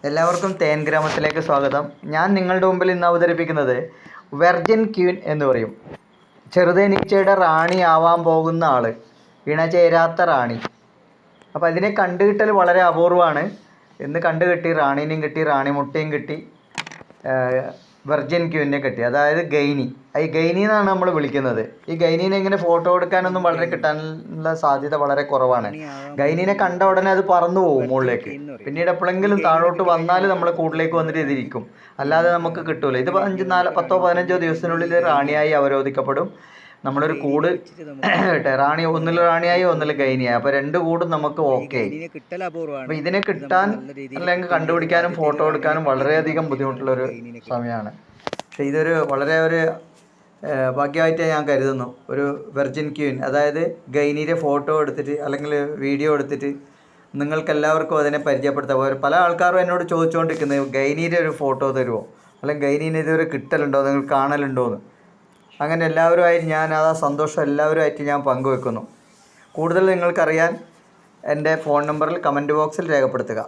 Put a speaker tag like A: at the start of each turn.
A: എല്ലാവർക്കും തേൻ ഗ്രാമത്തിലേക്ക് സ്വാഗതം. ഞാൻ നിങ്ങളുടെ മുമ്പിൽ ഇന്ന് അവതരിപ്പിക്കുന്നത് വെർജിൻ ക്വീൻ എന്ന് പറയും. ചെറുതേനീച്ചയുടെ റാണി ആവാൻ പോകുന്ന ആൾ, ഇണചേരാത്ത റാണി. അപ്പോൾ അതിനെ കണ്ടുകിട്ടൽ വളരെ അപൂർവമാണ്. ഇന്ന് കണ്ടുകിട്ടി, റാണീനെയും കിട്ടി, റാണി മുട്ടയും കിട്ടി, വെർജിൻ ക്വീനെ കിട്ടി, അതായത് ഗൈനി. ഈ ഗൈനി എന്നാണ് നമ്മൾ വിളിക്കുന്നത്. ഈ ഗൈനീനെ ഇങ്ങനെ ഫോട്ടോ എടുക്കാനൊന്നും വളരെ കിട്ടാനുള്ള സാധ്യത വളരെ കുറവാണ്. ഗൈനീനെ കണ്ട ഉടനെ അത് പറന്നു പോകും മുകളിലേക്ക്. പിന്നീട് എപ്പോഴെങ്കിലും താഴോട്ട് വന്നാൽ നമ്മൾ കൂട്ടിലേക്ക് വന്നിട്ട് ഇതിരിക്കും, അല്ലാതെ നമുക്ക് കിട്ടൂല. ഇത് 10-15 ദിവസത്തിനുള്ളിൽ റാണിയായി അവരോധിക്കപ്പെടും. നമ്മളൊരു കൂട് റാണി, ഒന്നിൽ റാണിയായി ഒന്നിൽ ഗൈനിയായി, അപ്പോൾ 2 കൂടും നമുക്ക് ഓക്കെ. അപ്പോൾ ഇതിനെ കിട്ടാൻ അല്ലെങ്കിൽ കണ്ടുപിടിക്കാനും ഫോട്ടോ എടുക്കാനും വളരെയധികം ബുദ്ധിമുട്ടുള്ളൊരു സമയമാണ്. പക്ഷേ ഇതൊരു വളരെ ഒരു ഭാഗ്യമായിട്ട് ഞാൻ കരുതുന്നു. ഒരു വെർജിൻ ക്വീൻ, അതായത് ഗൈനിയുടെ ഫോട്ടോ എടുത്തിട്ട് അല്ലെങ്കിൽ വീഡിയോ എടുത്തിട്ട് നിങ്ങൾക്കെല്ലാവർക്കും അതിനെ പരിചയപ്പെടുത്താം. പല ആൾക്കാരും എന്നോട് ചോദിച്ചുകൊണ്ടിരിക്കുന്നത് ഗൈനിയുടെ ഒരു ഫോട്ടോ തരുമോ, അല്ലെങ്കിൽ ഗൈനീനെ ഇതൊരു കിട്ടലുണ്ടോ, നിങ്ങൾ കാണലുണ്ടോ എന്ന്. അങ്ങനെ എല്ലാവരുമായിട്ട് ഞാൻ ആ സന്തോഷം എല്ലാവരുമായിട്ട് ഞാൻ പങ്കുവെക്കുന്നു. കൂടുതൽ നിങ്ങൾക്കറിയാൻ എൻ്റെ ഫോൺ നമ്പറിൽ കമൻറ്റ് ബോക്സിൽ രേഖപ്പെടുത്തുക.